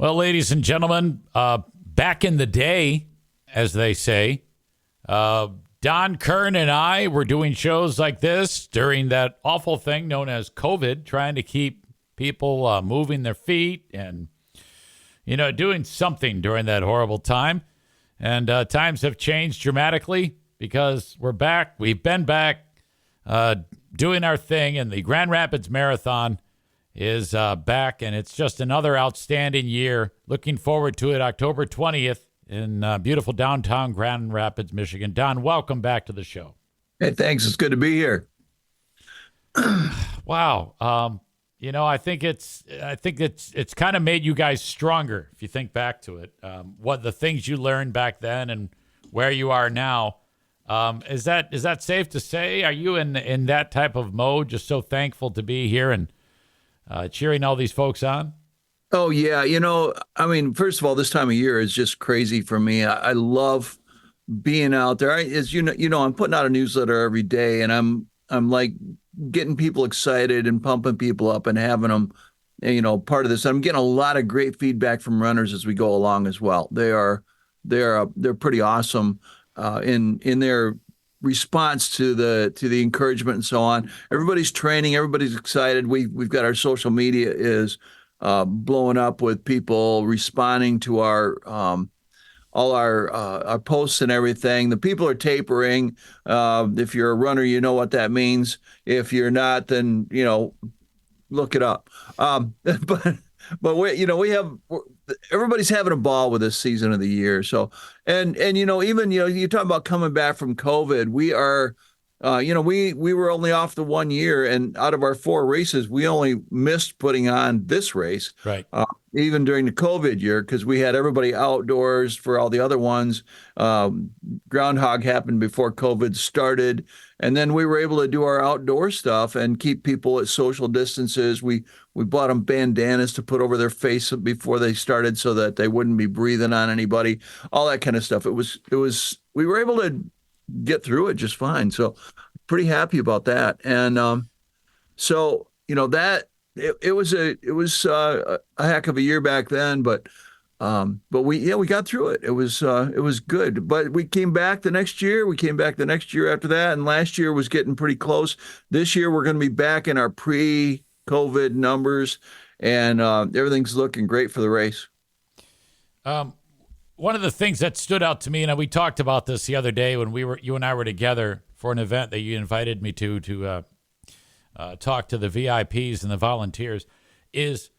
Well, ladies and gentlemen, back in the day, as they say, Don Kern and I were doing shows like this during that awful thing known as COVID, trying to keep people moving their feet and, doing something during that horrible time. And times have changed dramatically because we're back. We've been back doing our thing, and the Grand Rapids Marathon is back, and it's just another outstanding year. Looking forward to it, October 20th in beautiful downtown Grand Rapids, Michigan. Don, welcome back to the show. Hey, thanks. It's good to be here. Wow. I think it's kind of made you guys stronger if you think back to it. What the things you learned back then and where you are now. Is that safe to say? Are you in that type of mode? Just so thankful to be here and cheering all these folks on? Oh, yeah. First of all, this time of year is just crazy for me. I love being out there. As I'm putting out a newsletter every day, and I'm like getting people excited and pumping people up and having them, part of this. I'm getting a lot of great feedback from runners as we go along as well. They're pretty awesome in their response to the encouragement and so on. Everybody's training. Everybody's excited. We've got our social media is blowing up with people responding to all our posts and everything. The people are tapering. If you're a runner, you know what that means. If you're not, then look it up. But we have everybody's having a ball with this season of the year. So and even you talk about coming back from COVID. We are. We were only off the 1 year, and out of our 4 races, we only missed putting on this race. Right. Even during the COVID year, because we had everybody outdoors for all the other ones. Groundhog happened before COVID started, and then we were able to do our outdoor stuff and keep people at social distances. We bought them bandanas to put over their face before they started, so that they wouldn't be breathing on anybody. All that kind of stuff. We were able to get through it just fine. So pretty happy about that. And that it was a heck of a year back then, but we got through it. It was good. But we came back the next year. We came back the next year after that, and last year was getting pretty close. This year we're going to be back in our pre-COVID numbers, and everything's looking great for the race. One of the things that stood out to me, and we talked about this the other day when you and I were together for an event that you invited me to talk to the VIPs and the volunteers, is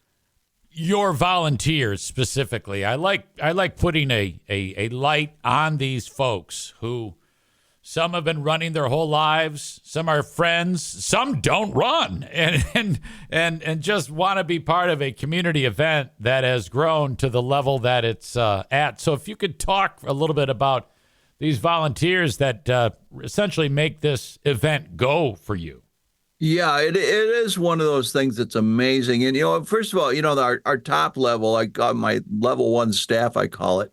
your volunteers specifically. I like putting a light on these folks who some have been running their whole lives, some are friends, some don't run, and just want to be part of a community event that has grown to the level that it's at. So if you could talk a little bit about these volunteers that essentially make this event go for you. Yeah, it is one of those things that's amazing. And, first of all, our top level, I got my level 1 staff, I call it.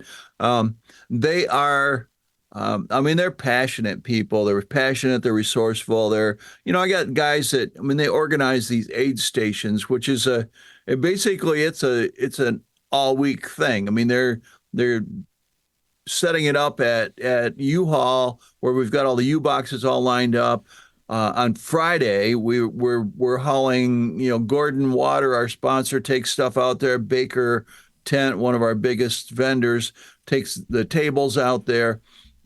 They are... they're passionate people. They're passionate. They're resourceful. I got guys that, they organize these aid stations, which is it's an all week thing. They're setting it up at U-Haul where we've got all the U-boxes all lined up. On Friday, we're hauling, Gordon Water, our sponsor, takes stuff out there. Baker Tent, one of our biggest vendors, takes the tables out there.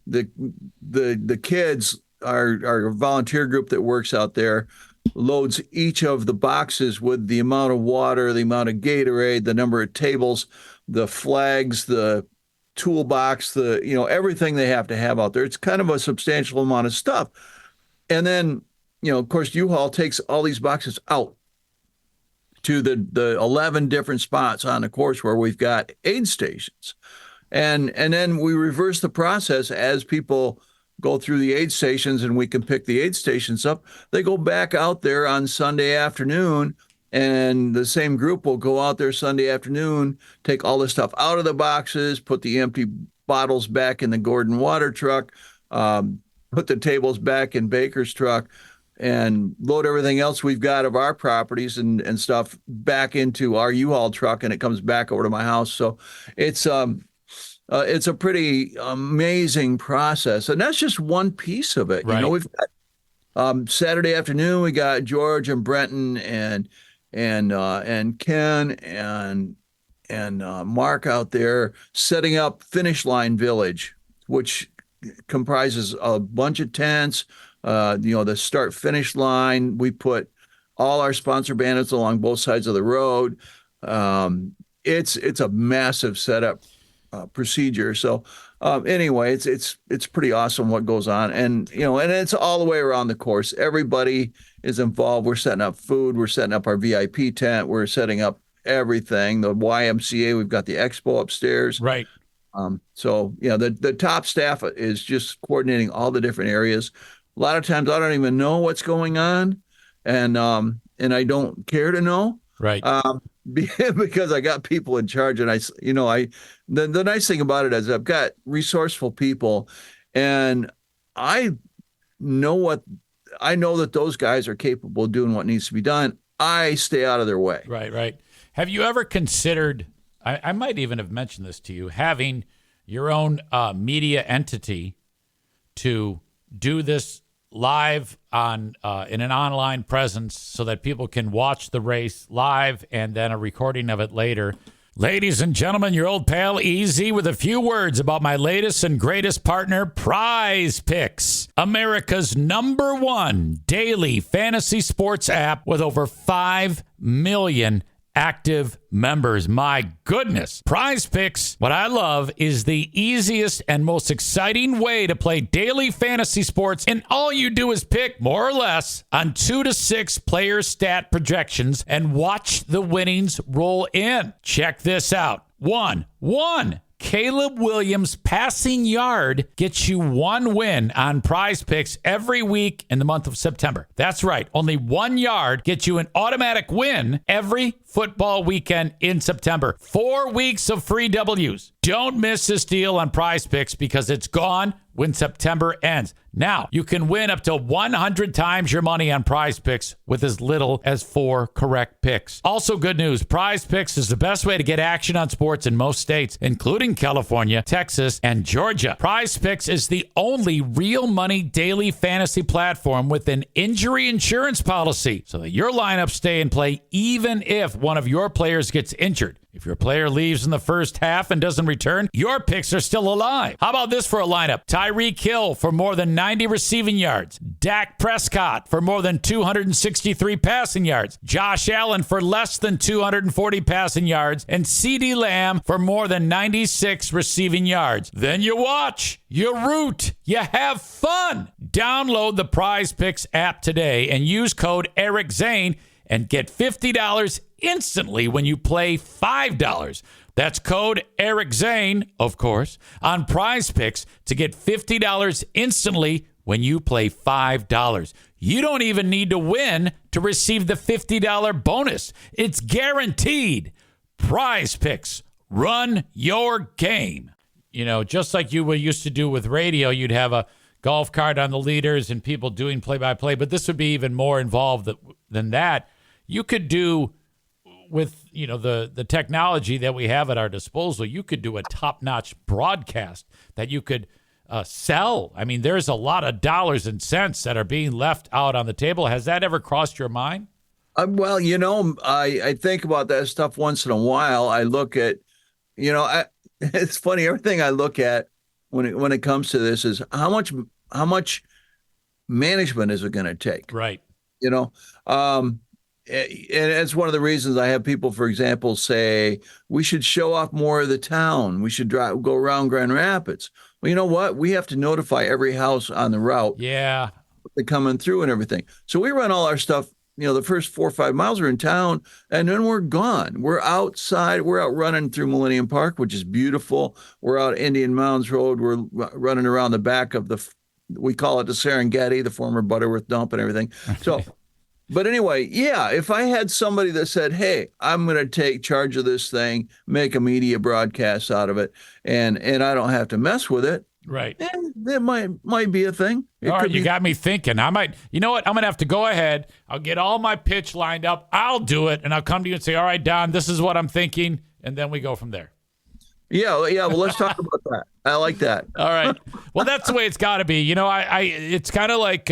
The kids, our volunteer group that works out there, loads each of the boxes with the amount of water, the amount of Gatorade, the number of tables, the flags, the toolbox, everything they have to have out there. It's kind of a substantial amount of stuff. And then, of course, U-Haul takes all these boxes out to the 11 different spots on the course where we've got aid stations. And then we reverse the process as people go through the aid stations and we can pick the aid stations up. They go back out there on Sunday afternoon, and the same group will go out there Sunday afternoon, take all the stuff out of the boxes, put the empty bottles back in the Gordon Water truck, put the tables back in Baker's truck, and load everything else we've got of our properties and stuff back into our U-Haul truck, and it comes back over to my house. So it's a pretty amazing process, and that's just one piece of it. You know, Right. we've got Saturday afternoon, we got George and Brenton and Ken and Mark out there setting up Finish Line Village, which comprises a bunch of tents. The start finish line. We put all our sponsor banners along both sides of the road. It's a massive setup procedure. So anyway, it's pretty awesome what goes on, and it's all the way around the course. Everybody is involved. We're setting up food. We're setting up our VIP tent. We're setting up everything. The YMCA. We've got the expo upstairs. Right. So the top staff is just coordinating all the different areas. A lot of times I don't even know what's going on, and I don't care to know. Right. Because I got people in charge, and the nice thing about it is I've got resourceful people, and I know that those guys are capable of doing what needs to be done. I stay out of their way. Right. Right. Have you ever considered, I might even have mentioned this to you, having your own media entity to do this live on in an online presence so that people can watch the race live and then a recording of it later? Ladies and gentlemen, your old pal Easy with a few words about my latest and greatest partner, Prize Picks, America's #1 daily fantasy sports app with over 5 million active members. My goodness. Prize Picks, what I love is the easiest and most exciting way to play daily fantasy sports, and all you do is pick more or less on 2 to 6 player stat projections and watch the winnings roll in. Check this out. One Caleb Williams passing yard gets you 1 win on Prize Picks every week in the month of September. That's right. Only 1 yard gets you an automatic win every football weekend in September. 4 weeks of free W's. Don't miss this deal on Prize Picks because it's gone when September ends. Now, you can win up to 100 times your money on Prize Picks with as little as 4 correct picks. Also, good news, Prize Picks is the best way to get action on sports in most states, including California, Texas, and Georgia. Prize Picks is the only real money daily fantasy platform with an injury insurance policy so that your lineups stay in play even if one of your players gets injured. If your player leaves in the first half and doesn't return, your picks are still alive. How about this for a lineup? Tyreek Hill for more than 90 receiving yards. Dak Prescott for more than 263 passing yards. Josh Allen for less than 240 passing yards. And CeeDee Lamb for more than 96 receiving yards. Then you watch, you root, you have fun. Download the Prize Picks app today and use code Eric Zane and get $50 instantly when you play $5. That's code Eric Zane, of course, on Prize Picks to get $50 instantly when you play $5. You don't even need to win to receive the $50 bonus. It's guaranteed. Prize Picks. Run your game. You know, just like you used to do with radio, you'd have a golf cart on the leaders and people doing play-by-play, but this would be even more involved than that. You could do with, the technology that we have at our disposal, you could do a top-notch broadcast that you could sell. I mean, there's a lot of dollars and cents that are being left out on the table. Has that ever crossed your mind? Well, I think about that stuff once in a while. I look at, it's funny. Everything I look at when it comes to this is how much management is it going to take? Right. And it's one of the reasons I have people, for example, say we should show off more of the town. We should go around Grand Rapids. Well, you know what? We have to notify every house on the route. Yeah. They're coming through and everything. So we run all our stuff, the first 4 or 5 miles are in town, and then we're gone. We're outside. We're out running through Millennium Park, which is beautiful. We're out Indian Mounds Road. We're running around the back of we call it the Serengeti, the former Butterworth dump and everything. So but anyway, yeah, if I had somebody that said, hey, I'm going to take charge of this thing, make a media broadcast out of it, and I don't have to mess with it, Right. That might be a thing. All It right, could you be. got me thinking. I might, you know what? I'm going to have to go ahead. I'll get all my pitch lined up. I'll do it. And I'll come to you and say, all right, Don, this is what I'm thinking. And then we go from there. Yeah, yeah. Well, let's talk about that. I like that. All right. Well, that's the way it's got to be. You know, it's kind of like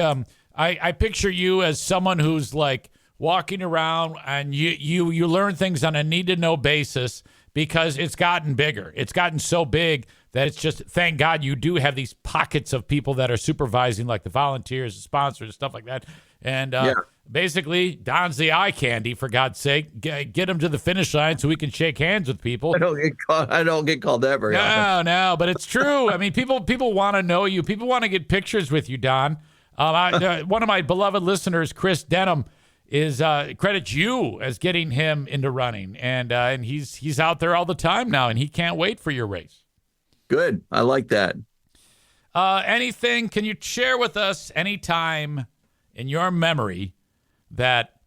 I picture you as someone who's like walking around and you learn things on a need to know basis because it's gotten bigger. It's gotten so big that it's just, thank God you do have these pockets of people that are supervising, like the volunteers, the sponsors, stuff like that. And basically, Don's the eye candy, for God's sake. Get him to the finish line so we can shake hands with people. I don't get called that very often. No, but it's true. I mean, people want to know you. People want to get pictures with you, Don. One of my beloved listeners, Chris Denham, is credits you as getting him into running, and he's out there all the time now, and he can't wait for your race. Good. I like that. Anything? Can you share with us any time in your memory that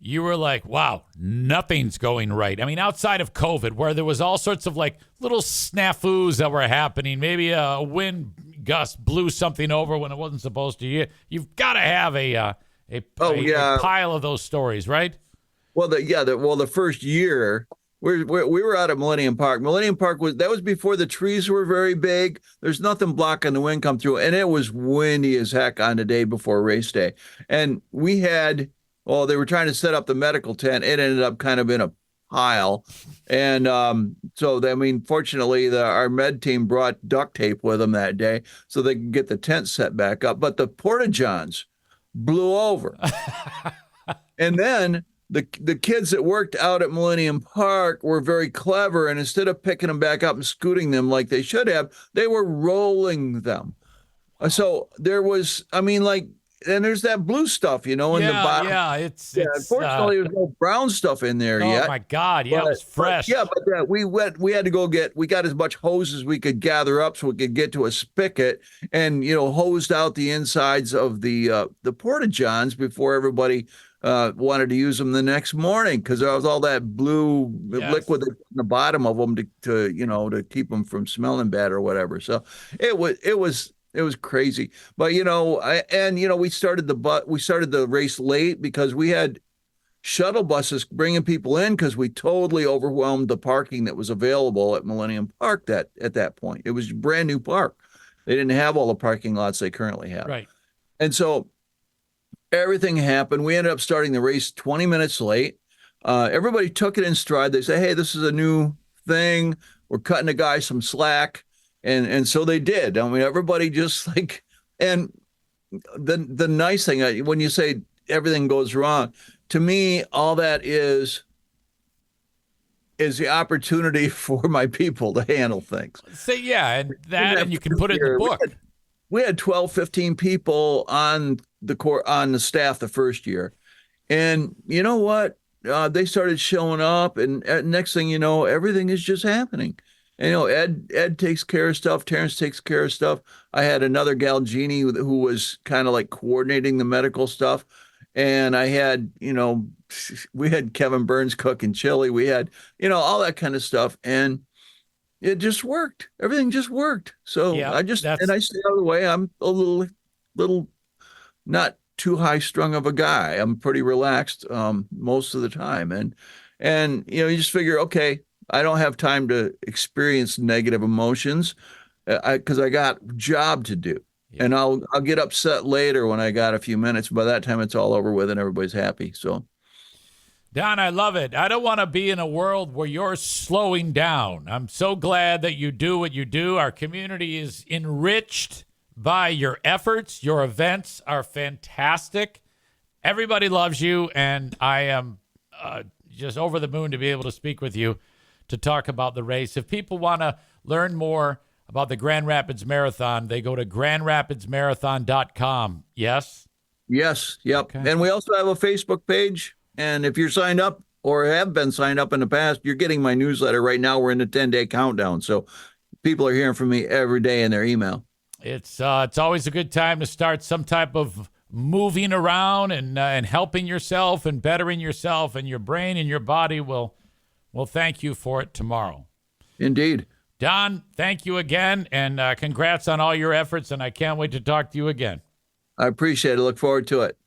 you were like, wow, nothing's going right? I mean, outside of COVID, where there was all sorts of like little snafus that were happening. Maybe a wind gust blew something over when it wasn't supposed to. You've got to have a pile of those stories, right? Well, the first year we were out at Millennium Park. Millennium Park was before the trees were very big. There's nothing blocking the wind come through, and it was windy as heck on the day before race day. And we had, they were trying to set up the medical tent. It ended up kind of in a pile, and fortunately, our med team brought duct tape with them that day so they could get the tent set back up. But the porta-johns blew over. And then the kids that worked out at Millennium Park were very clever, and instead of picking them back up and scooting them like they should have, they were rolling them. So there was, and there's that blue stuff, in the bottom. Yeah, unfortunately, there's no brown stuff in there yet. Oh my God, yeah, it was fresh. But we had to go we got as much hose as we could gather up so we could get to a spigot and hosed out the insides of the porta-johns before everybody wanted to use them the next morning, because there was all that blue liquid in the bottom of them to keep them from smelling bad or whatever. So it was crazy. But we started the race late because we had shuttle buses bringing people in because we totally overwhelmed the parking that was available at Millennium Park at that point. It was a brand new park. They didn't have all the parking lots they currently have. Right. And so everything happened. We ended up starting the race 20 minutes late. Everybody took it in stride. They say, hey, this is a new thing. We're cutting the guy some slack. And so they did. I mean, everybody just and the nice thing, when you say everything goes wrong, to me, all that is the opportunity for my people to handle things. So, and you can put it in the book. We had 12, 15 people on the staff the first year. And you know what? They started showing up, and next thing you know, everything is just happening. And Ed takes care of stuff. Terrence takes care of stuff. I had another gal, Jeannie, who was kind of like coordinating the medical stuff. And I had, we had Kevin Burns cooking chili. We had, all that kind of stuff. And it just worked. Everything just worked. So I stay out of the way. I'm a little not too high strung of a guy. I'm pretty relaxed most of the time. And you just figure, okay, I don't have time to experience negative emotions because I got job to do. Yeah. And I'll get upset later when I got a few minutes. By that time, it's all over with and everybody's happy. So, Don, I love it. I don't want to be in a world where you're slowing down. I'm so glad that you do what you do. Our community is enriched by your efforts. Your events are fantastic. Everybody loves you, and I am just over the moon to be able to speak with you to talk about the race. If people want to learn more about the Grand Rapids Marathon, they go to grandrapidsmarathon.com. Yes? Yes. Yep. Okay. And we also have a Facebook page. And if you're signed up or have been signed up in the past, you're getting my newsletter. Right now, we're in the 10-day countdown. So people are hearing from me every day in their email. It's always a good time to start some type of moving around and helping yourself and bettering yourself, and your brain and your body will thank you for it tomorrow. Indeed. Don, thank you again, and congrats on all your efforts, and I can't wait to talk to you again. I appreciate it. Look forward to it.